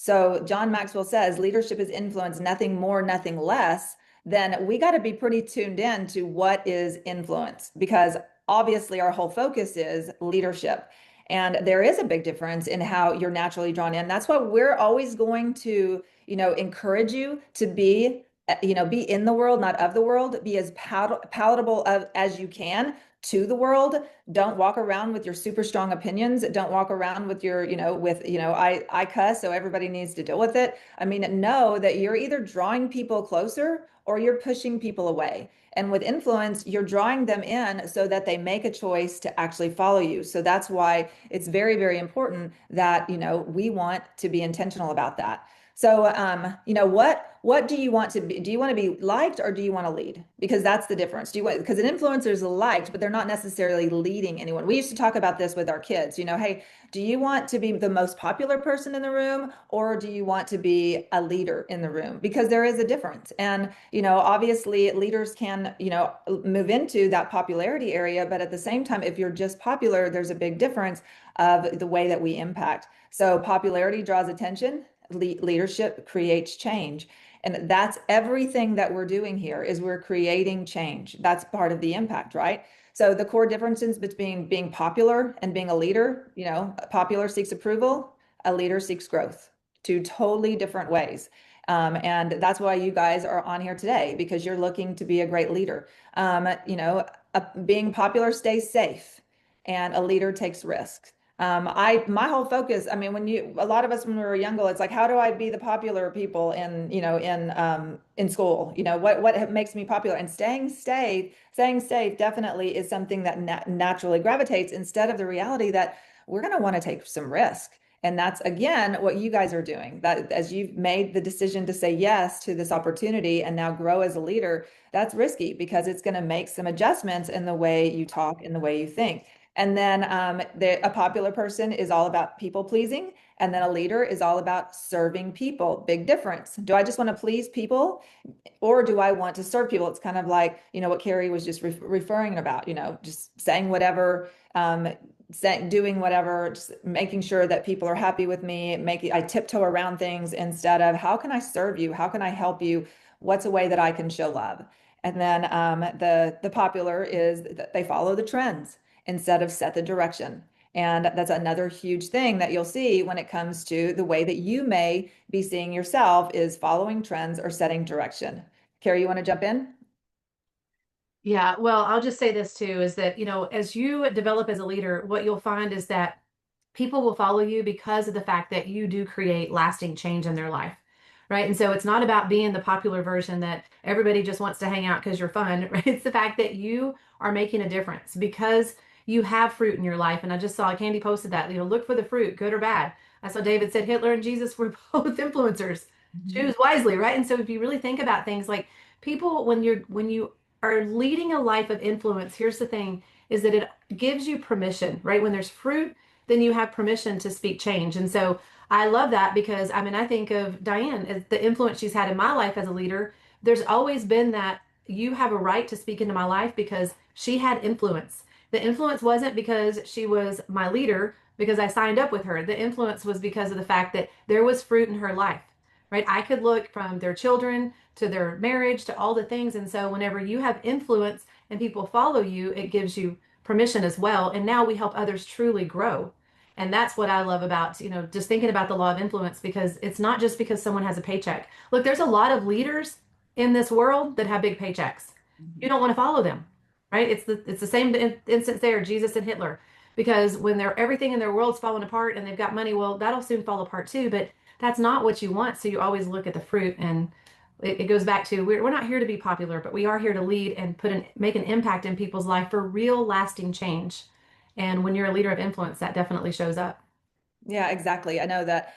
So John Maxwell says leadership is influence, nothing more, nothing less. Then we got to be pretty tuned in to what is influence, because obviously our whole focus is leadership. And there is a big difference in how you're naturally drawn in. That's why we're always going to, encourage you to be, be in the world, not of the world, be as palatable as you can to the world. Don't walk around with your super strong opinions. Don't walk around with your, I cuss, so everybody needs to deal with it. I mean, know that you're either drawing people closer or you're pushing people away. And with influence, you're drawing them in so that they make a choice to actually follow you. So that's why it's very, very important that, we want to be intentional about that. So, what do you want to be? Do you want to be liked or do you want to lead? Because that's the difference. Do you want, because an influencer is liked, but they're not necessarily leading anyone. We used to talk about this with our kids, hey, do you want to be the most popular person in the room or do you want to be a leader in the room? Because there is a difference. And, obviously leaders can, move into that popularity area, but at the same time, if you're just popular, there's a big difference of the way that we impact. So popularity draws attention, leadership creates change. And that's everything that we're doing here is we're creating change. That's part of the impact, right? So the core differences between being popular and being a leader, popular seeks approval, a leader seeks growth. Two totally different ways. And that's why you guys are on here today, because you're looking to be a great leader. Being popular stays safe and a leader takes risks. My whole focus, I mean, a lot of us when we were younger, it's like, how do I be the popular people in school? What makes me popular? And staying safe definitely is something that naturally gravitates instead of the reality that we're going to want to take some risk. And that's again what you guys are doing. That as you've made the decision to say yes to this opportunity and now grow as a leader, that's risky because it's going to make some adjustments in the way you talk, in the way you think. And then a popular person is all about people pleasing. And then a leader is all about serving people. Big difference. Do I just want to please people or do I want to serve people? It's kind of like, what Kerri was just referring about, just saying whatever, doing whatever, just making sure that people are happy with me, I tiptoe around things instead of how can I serve you? How can I help you? What's a way that I can show love? And then the popular is that they follow the trends instead of set the direction. And that's another huge thing that you'll see when it comes to the way that you may be seeing yourself is following trends or setting direction. Kerri, you want to jump in? Yeah, well, I'll just say this too is that, as you develop as a leader, what you'll find is that people will follow you because of the fact that you do create lasting change in their life, right? And so it's not about being the popular version that everybody just wants to hang out because you're fun, right? It's the fact that you are making a difference because you have fruit in your life. And I just saw Candy posted that, look for the fruit, good or bad. I saw David said Hitler and Jesus were both influencers. Mhm. Choose wisely, right? And so if you really think about things like people, when you are leading a life of influence, here's the thing, is that it gives you permission, right? When there's fruit, then you have permission to speak change. And so I love that because I mean, I think of Diane as the influence she's had in my life as a leader. There's always been that you have a right to speak into my life because she had influence. The influence wasn't because she was my leader because I signed up with her. The influence was because of the fact that there was fruit in her life, right? I could look from their children to their marriage to all the things. And so whenever you have influence and people follow you, it gives you permission as well. And now we help others truly grow. And that's what I love about, just thinking about the law of influence because it's not just because someone has a paycheck. Look, there's a lot of leaders in this world that have big paychecks. You Mhm. don't want to follow them, right? It's the same instance there, Jesus and Hitler, because when they're everything in their world's falling apart and they've got money, well, that'll soon fall apart too. But that's not what you want. So you always look at the fruit, and it goes back to we're not here to be popular, but we are here to lead and make an impact in people's life for real lasting change. And when you're a leader of influence, that definitely shows up. Yeah, exactly. I know that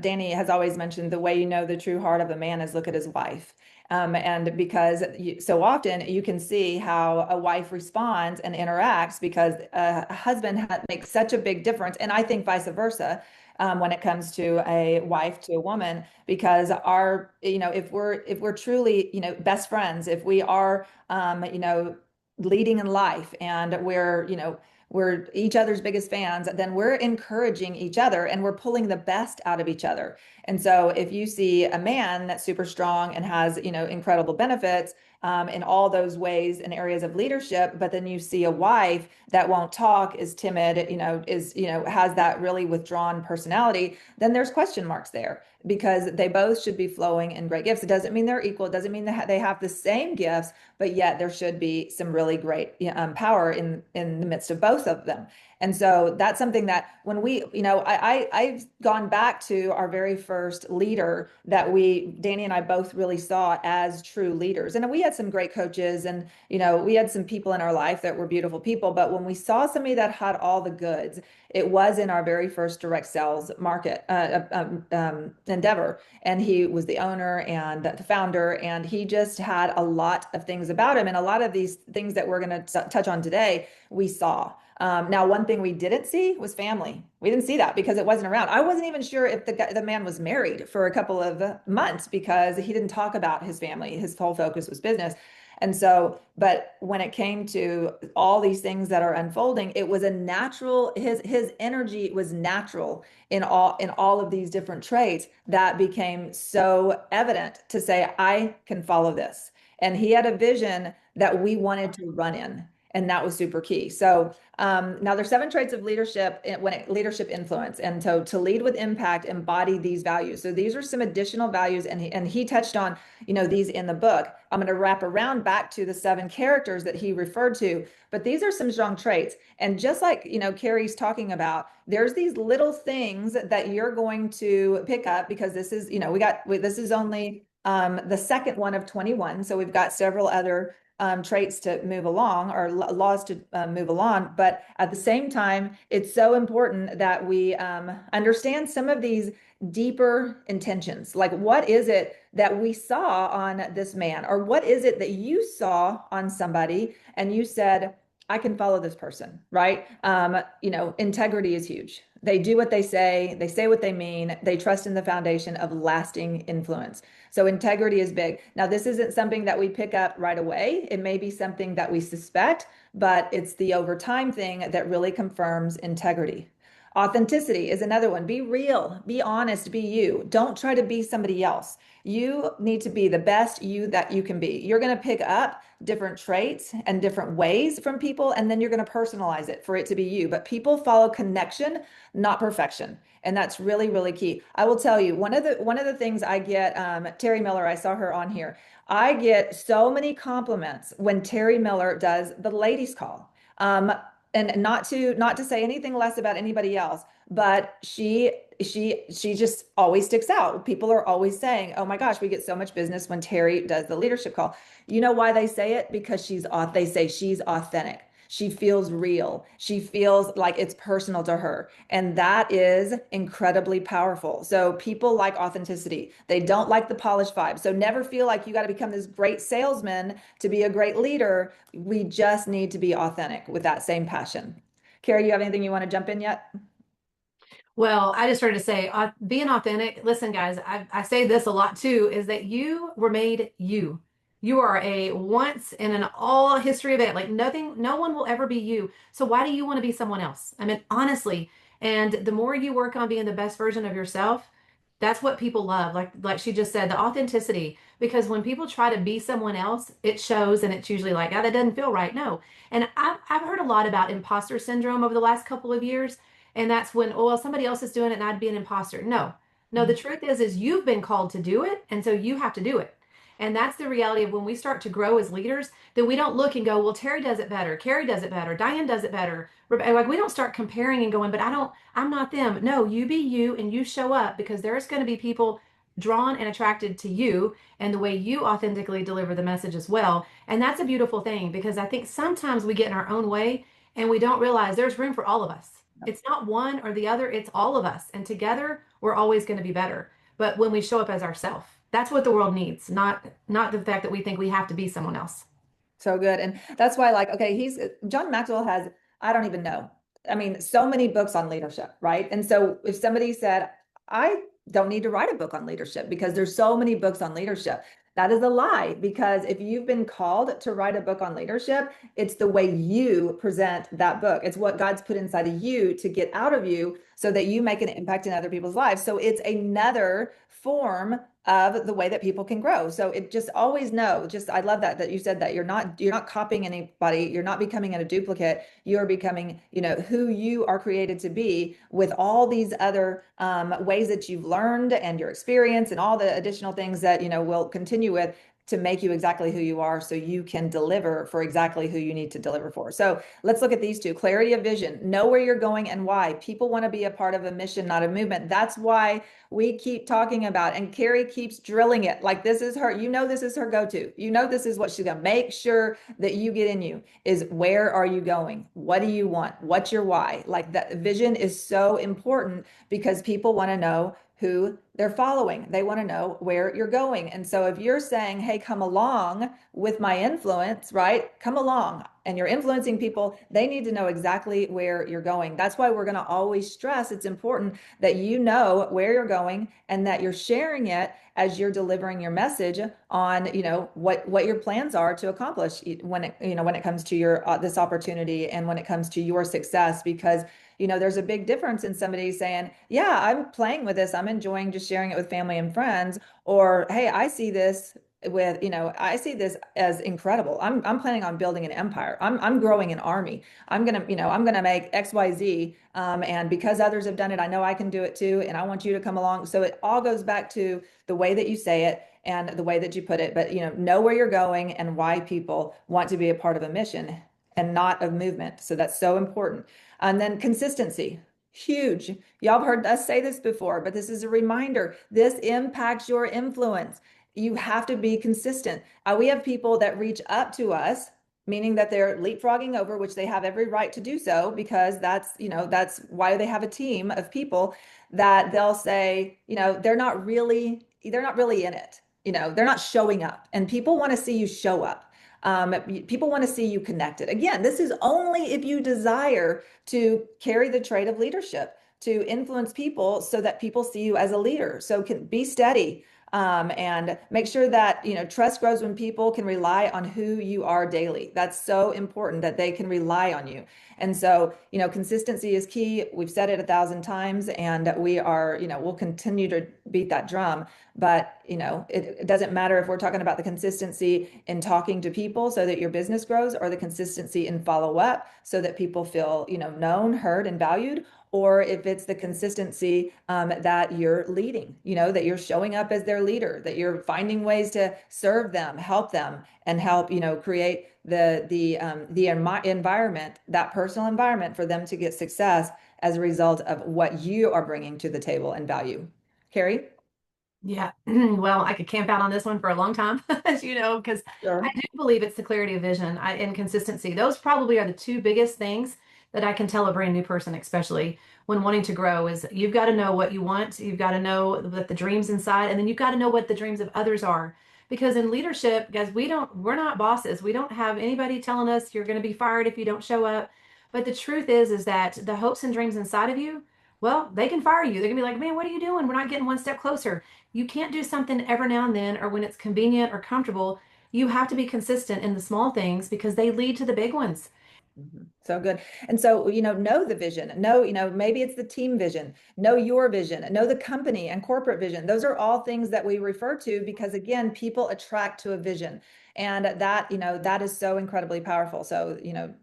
Danny has always mentioned the way you know the true heart of a man is look at his wife. And because so often you can see how a wife responds and interacts because a husband makes such a big difference. And I think vice versa when it comes to a wife to a woman, because if we're truly, best friends, if we are, leading in life and we're, we're each other's biggest fans, then we're encouraging each other and we're pulling the best out of each other. And so if you see a man that's super strong and has, incredible benefits, in all those ways and areas of leadership, but then you see a wife that won't talk, is timid, has that really withdrawn personality, then there's question marks there because they both should be flowing in great gifts. It doesn't mean they're equal. It doesn't mean that they have the same gifts, but yet there should be some really great power in the midst of both of them. And so that's something that when we, I've gone back to our very first leader that Danny and I both really saw as true leaders. And we had some great coaches and, we had some people in our life that were beautiful people. But when we saw somebody that had all the goods, it was in our very first direct sales market endeavor. And he was the owner and the founder, and he just had a lot of things about him. And a lot of these things that we're going to touch on today, we saw. Now, one thing we didn't see was family. We didn't see that because it wasn't around. I wasn't even sure if the man was married for a couple of months because he didn't talk about his family. His whole focus was business. And so, but when it came to all these things that are unfolding, it was a natural, his energy was natural in all of these different traits that became so evident to say, I can follow this. And he had a vision that we wanted to run in. And that was super key. So now there's 7 traits of leadership leadership influence. And so to lead with impact, embody these values. So these are some additional values. And he touched on, these in the book. I'm going to wrap around back to the 7 characters that he referred to, but these are some strong traits. And just like, Kerri's talking about, there's these little things that you're going to pick up because this is, this is only the second one of 21. So we've got several other traits to move along or laws to move along. But at the same time, it's so important that we understand some of these deeper intentions. Like, what is it that we saw on this man? Or what is it that you saw on somebody and you said, I can follow this person, right? Integrity is huge. They do what they say what they mean, they trust in the foundation of lasting influence. So integrity is big. Now, this isn't something that we pick up right away. It may be something that we suspect, but it's the over time thing that really confirms integrity. Authenticity is another one. Be real, be honest, be you. Don't try to be somebody else. You need to be the best you that you can be. You're going to pick up different traits and different ways from people, and then you're going to personalize it for it to be you. But people follow connection, not perfection. And that's really, really key. I will tell you, one of the things I get, Terry Miller, I saw her on here. I get so many compliments when Terry Miller does the ladies call. And not to say anything less about anybody else, but she just always sticks out. People are always saying, "Oh my gosh, we get so much business when Terry does the leadership call." You know why they say it? Because they say she's authentic. She feels real. She feels like it's personal to her. And that is incredibly powerful. So people like authenticity. They don't like the polished vibe. So never feel like you got to become this great salesman to be a great leader. We just need to be authentic with that same passion. Kerri, you have anything you want to jump in yet? Well, I just started to say, being authentic. Listen, guys, I say this a lot too, is that you were made you. You are a once in an all history event. Like nothing, no one will ever be you. So why do you want to be someone else? I mean, honestly, and the more you work on being the best version of yourself, that's what people love. Like she just said, the authenticity. Because when people try to be someone else, it shows, and it's usually like, oh, that doesn't feel right. No. And I've heard a lot about imposter syndrome over the last couple of years. And that's when, oh, well, somebody else is doing it and I'd be an imposter. No, no, the truth is you've been called to do it. And so you have to do it. And that's the reality of when we start to grow as leaders, then we don't look and go, well, Terry does it better. Kerri does it better. Diane does it better. Like we don't start comparing and going, but I'm not them. No, you be you and you show up because there's going to be people drawn and attracted to you and the way you authentically deliver the message as well. And that's a beautiful thing because I think sometimes we get in our own way and we don't realize there's room for all of us. It's not one or the other, it's all of us. And together, we're always going to be better. But when we show up as ourselves, that's what the world needs, not the fact that we think we have to be someone else. So good. And that's why, like, okay, John Maxwell has, I don't even know. I mean, so many books on leadership, right? And so if somebody said, I don't need to write a book on leadership because there's so many books on leadership. That is a lie, because if you've been called to write a book on leadership, it's the way you present that book. It's what God's put inside of you to get out of you so that you make an impact in other people's lives. So it's another form of the way that people can grow. So it just always know, just I love that you said that you're not copying anybody, you're not becoming a duplicate, you're becoming, who you are created to be with all these other ways that you've learned and your experience and all the additional things that, will continue with to make you exactly who you are so you can deliver for exactly who you need to deliver for. So let's look at these two. Clarity of vision, know where you're going and why. People want to be a part of a mission, not a movement. That's why we keep talking about, and Kerri keeps drilling it. Like this is her, this is her go-to. This is what she's gonna make sure that you get in you is, where are you going? What do you want? What's your why? Like that vision is so important because people want to know who they're following. They want to know where you're going. And so if you're saying, hey, come along with my influence, right? Come along, and you're influencing people, they need to know exactly where you're going. That's why we're going to always stress it's important that you know where you're going and that you're sharing it as you're delivering your message on, what your plans are to accomplish when it comes to your this opportunity and when it comes to your success. Because there's a big difference in somebody saying, yeah, I'm playing with this, I'm enjoying just sharing it with family and friends, or hey, I see this as incredible. I'm planning on building an empire. I'm growing an army. I'm gonna make XYZ. And because others have done it, I know I can do it too. And I want you to come along. So it all goes back to the way that you say it and the way that you put it. But know where you're going and why people want to be a part of a mission and not a movement. So that's so important. And then consistency, huge. Y'all have heard us say this before, but this is a reminder. This impacts your influence. You have to be consistent. We have people that reach up to us, meaning that they're leapfrogging over, which they have every right to do so, because that's why they have a team of people that they'll say, they're not really in it. They're not showing up, and people want to see you show up. People want to see you connected. Again, this is only if you desire to carry the trait of leadership, to influence people so that people see you as a leader. So can be steady, and make sure that trust grows when people can rely on who you are daily. That's so important that they can rely on you. And so consistency is key. We've said it 1,000 times, and we'll continue to beat that drum. But it doesn't matter if we're talking about the consistency in talking to people so that your business grows, or the consistency in follow up so that people feel known, heard, and valued, or if it's the consistency that you're leading, that you're showing up as their leader, that you're finding ways to serve them, help them, and help, create the environment, that personal environment for them to get success as a result of what you are bringing to the table and value. Kerri? Yeah, well, I could camp out on this one for a long time, as you know, because I Sure. do believe it's the clarity of vision and consistency. Those probably are the two biggest things that I can tell a brand new person, especially when wanting to grow, is you've got to know what you want, you've got to know that the dreams inside, and then you've got to know what the dreams of others are. Because in leadership, guys, we're not bosses. We don't have anybody telling us you're going to be fired if you don't show up. But the truth is that the hopes and dreams inside of you, well, they can fire you. They're gonna be like, man, what are you doing? We're not getting one step closer. You can't do something every now and then or when it's convenient or comfortable. You have to be consistent in the small things because they lead to the big ones. Mhm. So good. And so, know the vision. Know, maybe it's the team vision. Know your vision. Know the company and corporate vision. Those are all things that we refer to because, again, people attract to a vision. And that is so incredibly powerful. So,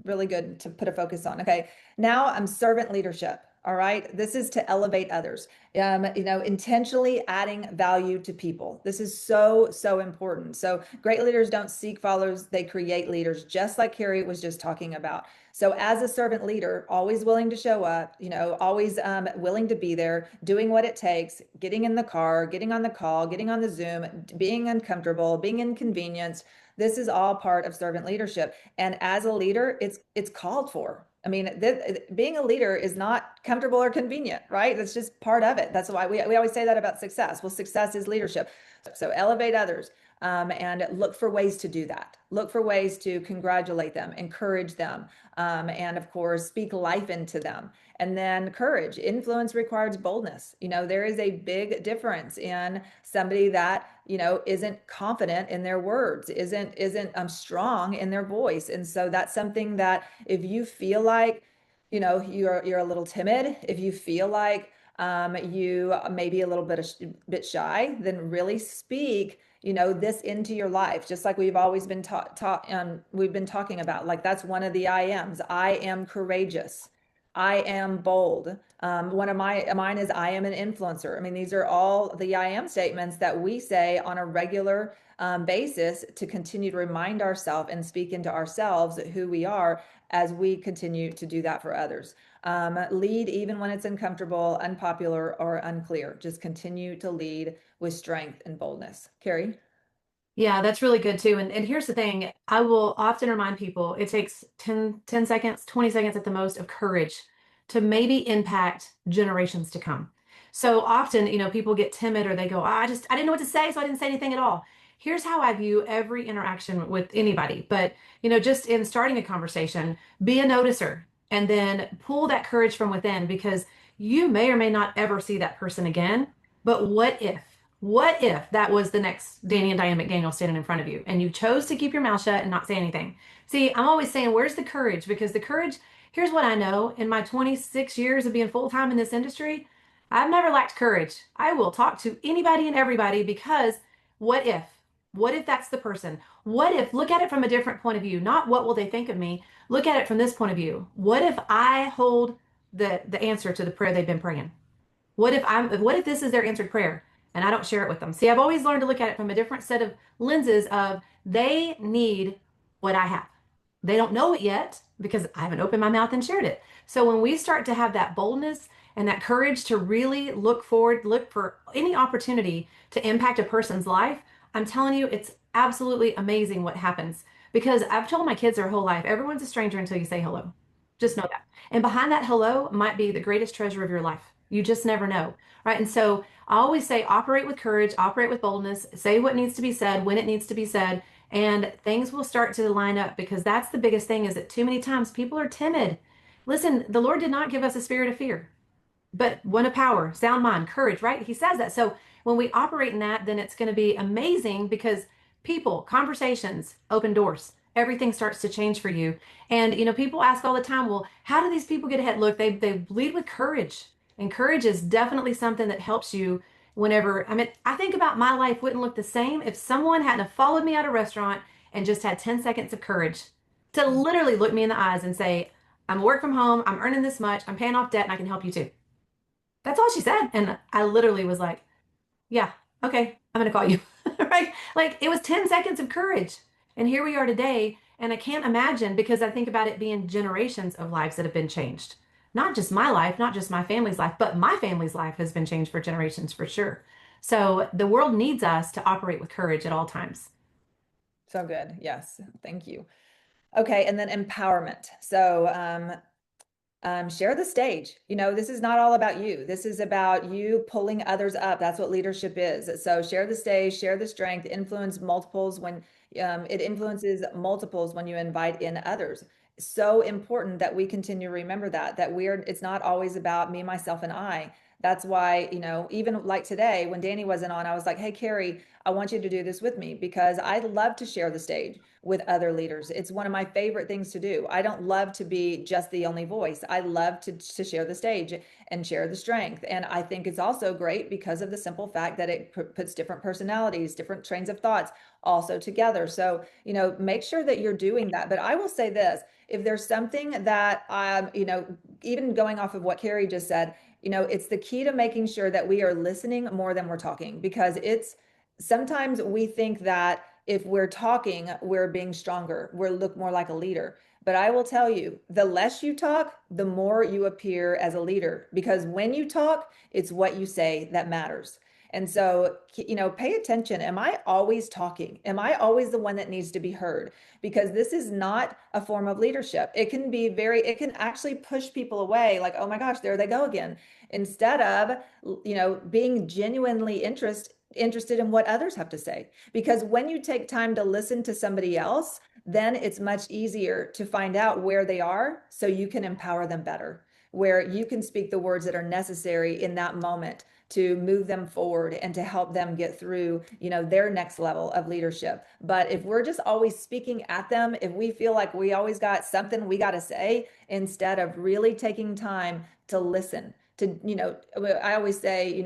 really good to put a focus on. Okay. Now I'm servant leadership. All right. This is to elevate others. Intentionally adding value to people. This is so, so important. So great leaders don't seek followers, they create leaders, just like Kerri was just talking about. So as a servant leader, always willing to show up, always willing to be there, doing what it takes, getting in the car, getting on the call, getting on the Zoom, being uncomfortable, being inconvenienced. This is all part of servant leadership. And as a leader, it's called for. I mean, being a leader is not comfortable or convenient, right? That's just part of it. That's why we always say that about success. Well, success is leadership. So elevate others, and look for ways to do that. Look for ways to congratulate them, encourage them, and of course, speak life into them. And then courage. Influence requires boldness. There is a big difference in somebody that, isn't confident in their words, isn't strong in their voice. And so that's something that if you feel like, you're a little timid, if you feel like you may be a little bit shy, then really speak, this into your life, just like we've always been we've been talking about. Like that's one of the I ams. I am courageous. I am bold. One of mine is I am an influencer. I mean, these are all the I am statements that we say on a regular basis to continue to remind ourselves and speak into ourselves who we are as we continue to do that for others. Lead even when it's uncomfortable, unpopular, or unclear. Just continue to lead with strength and boldness. Kerri? Yeah, that's really good too. And here's the thing, I will often remind people it takes 10 seconds, 20 seconds at the most of courage to maybe impact generations to come. So often, people get timid or they go, I didn't know what to say, so I didn't say anything at all. Here's how I view every interaction with anybody. But, just in starting a conversation, be a noticer and then pull that courage from within because you may or may not ever see that person again. But what if? What if that was the next Danny and Diane McDaniel standing in front of you and you chose to keep your mouth shut and not say anything? See, I'm always saying, where's the courage? Because the courage, here's what I know in my 26 years of being full time in this industry, I've never lacked courage. I will talk to anybody and everybody because what if? What if that's the person? What if, look at it from a different point of view, not what will they think of me? Look at it from this point of view. What if I hold the answer to the prayer they've been praying? What if this is their answered prayer and I don't share it with them? See, I've always learned to look at it from a different set of lenses of they need what I have. They don't know it yet because I haven't opened my mouth and shared it. So when we start to have that boldness and that courage to really look forward, look for any opportunity to impact a person's life, I'm telling you, it's absolutely amazing what happens. Because I've told my kids their whole life, everyone's a stranger until you say hello. Just know that. And behind that hello might be the greatest treasure of your life. You just never know, right? And so I always say operate with courage, operate with boldness, say what needs to be said when it needs to be said, and things will start to line up because that's the biggest thing is that too many times people are timid. Listen, the Lord did not give us a spirit of fear, but one of power, sound mind, courage, right? He says that. So when we operate in that, then it's going to be amazing because people, conversations, open doors. Everything starts to change for you. And people ask all the time, well, how do these people get ahead? Look, they lead with courage. And courage is definitely something that helps you whenever, I mean, I think about my life wouldn't look the same if someone hadn't have followed me at a restaurant and just had 10 seconds of courage to literally look me in the eyes and say, I'm work from home, I'm earning this much, I'm paying off debt, and I can help you too. That's all she said. And I literally was like, yeah, okay, I'm going to call you. Right? Like it was 10 seconds of courage. And here we are today. And I can't imagine because I think about it being generations of lives that have been changed. Not just my life, not just my family's life, but my family's life has been changed for generations for sure. So the world needs us to operate with courage at all times. So good. Yes. Thank you. Okay. And then empowerment. So, share the stage. This is not all about you. This is about you pulling others up. That's what leadership is. So share the stage, share the strength, influence multiples when it influences multiples when you invite in others. So important that we continue to remember that it's not always about me, myself, and I. That's why, even like today when Danny wasn't on, I was like, hey, Kerri, I want you to do this with me because I love to share the stage with other leaders. It's one of my favorite things to do. I don't love to be just the only voice. I love to share the stage and share the strength. And I think it's also great because of the simple fact that it puts different personalities, different trains of thoughts also together. So, make sure that you're doing that. But I will say this, if there's something that, even going off of what Kerri just said, it's the key to making sure that we are listening more than we're talking because sometimes we think that if we're talking, we're being stronger, we look more like a leader. But I will tell you, the less you talk, the more you appear as a leader because when you talk, it's what you say that matters. And so, pay attention. Am I always talking? Am I always the one that needs to be heard? Because this is not a form of leadership. It can actually push people away like, oh my gosh, there they go again. Instead of, being genuinely interested in what others have to say. Because when you take time to listen to somebody else, then it's much easier to find out where they are so you can empower them better. where you can speak the words that are necessary in that moment to move them forward and to help them get through, their next level of leadership. But if we're just always speaking at them, if we feel like we always got something we got to say instead of really taking time to listen, to, I always say,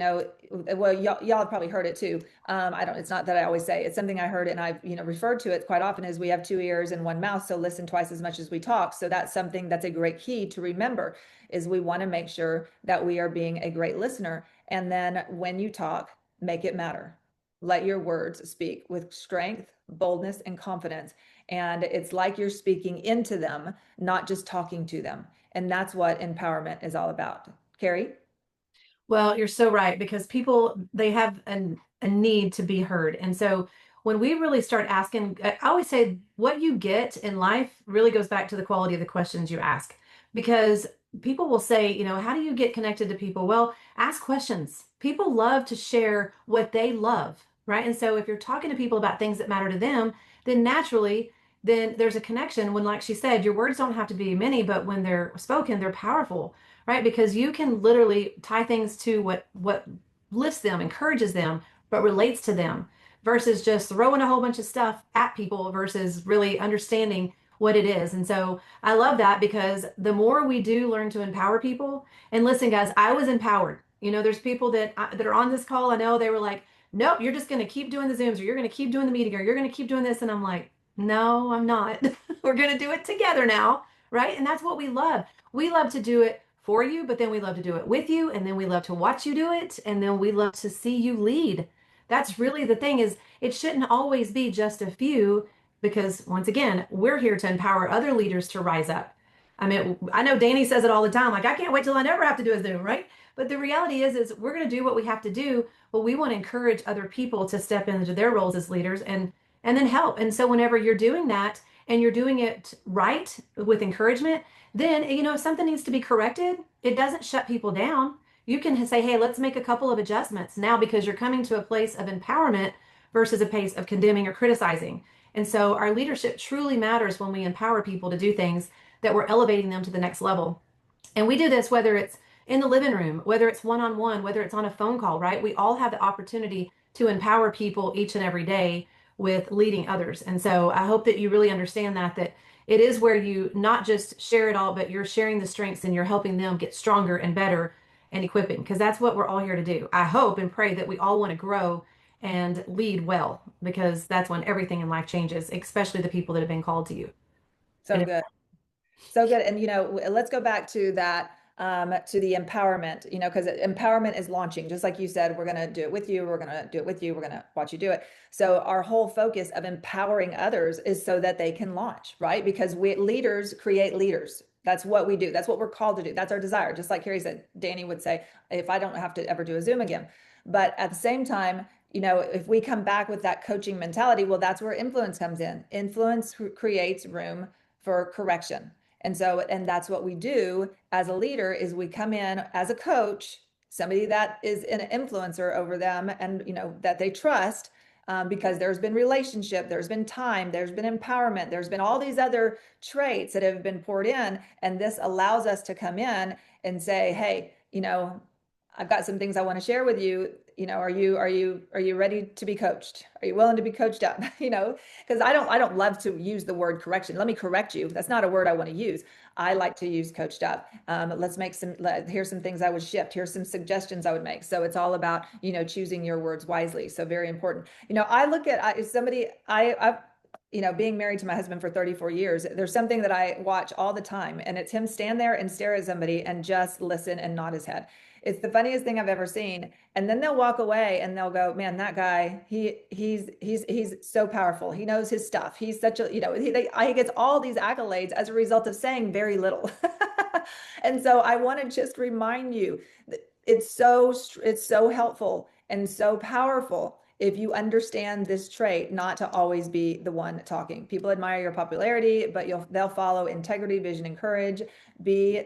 well, y'all have probably heard it too. It's not that I always say, it's something I heard and I've, referred to it quite often, is we have two ears and one mouth, so listen twice as much as we talk. So that's something that's a great key to remember, is we want to make sure that we are being a great listener. And then when you talk, make it matter. Let your words speak with strength, boldness, and confidence. And it's like you're speaking into them, not just talking to them. And that's what empowerment is all about. Kerri? Well, you're so right because people they have a need to be heard. And so when we really start asking, I always say what you get in life really goes back to the quality of the questions you ask. Because people will say, how do you get connected to people? Well, ask questions. People love to share what they love, right? And so if you're talking to people about things that matter to them, then naturally, then there's a connection when, like she said, your words don't have to be many, but when they're spoken, they're powerful, right? Because you can literally tie things to what lifts them, encourages them, but relates to them versus just throwing a whole bunch of stuff at people versus really understanding what it is. And so I love that because the more we do learn to empower people, and listen, guys, I was empowered. There's people that are on this call. I know they were like, nope, you're just going to keep doing the Zooms, or you're going to keep doing the meeting, or you're going to keep doing this. And I'm like, no, I'm not. We're going to do it together now, right? And that's what we love. We love to do it for you, but then we love to do it with you, and then we love to watch you do it, and then we love to see you lead. That's really the thing, is it shouldn't always be just a few, because once again, we're here to empower other leaders to rise up. I mean, I know Danny says it all the time, like, I can't wait till I never have to do a Zoom, right? But the reality is we're going to do what we have to do, but we want to encourage other people to step into their roles as leaders and then help. And so whenever you're doing that and you're doing it right with encouragement, then, if something needs to be corrected, it doesn't shut people down. You can say, hey, let's make a couple of adjustments now because you're coming to a place of empowerment versus a place of condemning or criticizing. And so our leadership truly matters when we empower people to do things that we're elevating them to the next level. And we do this whether it's in the living room, whether it's one on one, whether it's on a phone call, right? We all have the opportunity to empower people each and every day with leading others. And so I hope that you really understand that it is where you not just share it all, but you're sharing the strengths and you're helping them get stronger and better and equipping, because that's what we're all here to do. I hope and pray that we all want to grow and lead well, because that's when everything in life changes, especially the people that have been called to you. So good. So good. And, let's go back to that, to the empowerment, because empowerment is launching. Just like you said, we're going to do it with you. We're going to do it with you. We're going to watch you do it. So our whole focus of empowering others is so that they can launch, right? Because we leaders create leaders. That's what we do. That's what we're called to do. That's our desire. Just like Kerri said, Danny would say, if I don't have to ever do a Zoom again. But at the same time, if we come back with that coaching mentality, well, that's where influence comes in. Influence creates room for correction. And that's what we do as a leader, is we come in as a coach, somebody that is an influencer over them and, that they trust, because there's been relationship, there's been time, there's been empowerment, there's been all these other traits that have been poured in. And this allows us to come in and say, hey, I've got some things I want to share with you. Are you ready to be coached? Are you willing to be coached up? Because I don't love to use the word correction. Let me correct you. That's not a word I want to use. I like to use coached up. Here's some things I would shift. Here's some suggestions I would make. So it's all about, choosing your words wisely. So very important. I look at somebody, I've, being married to my husband for 34 years, there's something that I watch all the time, and it's him stand there and stare at somebody and just listen and nod his head. It's the funniest thing I've ever seen. And then they'll walk away and they'll go, man, that guy, he's so powerful. He knows his stuff. He's such a, he gets all these accolades as a result of saying very little. And so I want to just remind you that it's so helpful and so powerful if you understand this trait, not to always be the one talking. People admire your popularity, but they'll follow integrity, vision, and courage. Be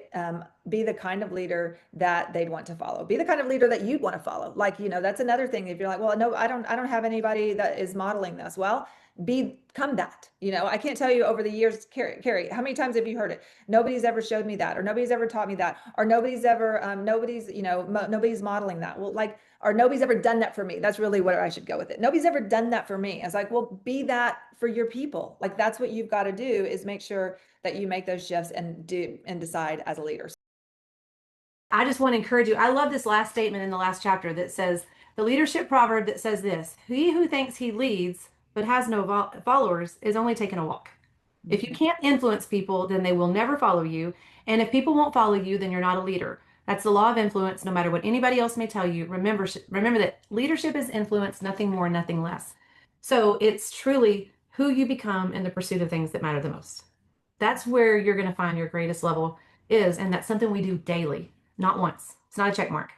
be the kind of leader that they'd want to follow. Be the kind of leader that you'd want to follow. Like, that's another thing. If you're like, well, no, I don't have anybody that is modeling this. Well, become that. I can't tell you over the years, Kerri, how many times have you heard it? Nobody's ever showed me that, or nobody's ever taught me that, or nobody's modeling that. Well, like, or nobody's ever done that for me. That's really what I should go with it. Nobody's ever done that for me. It's like, well, be that for your people. Like, that's what you've got to do, is make sure that you make those shifts and decide as a leader. I just want to encourage you. I love this last statement in the last chapter that says, the leadership proverb that says this: he who thinks he leads but has no followers is only taking a walk. If you can't influence people, then they will never follow you. And if people won't follow you, then you're not a leader. That's the law of influence, no matter what anybody else may tell you. Remember that leadership is influence, nothing more, nothing less. So it's truly who you become in the pursuit of things that matter the most. That's where you're going to find your greatest level is, and that's something we do daily, not once. It's not a check mark.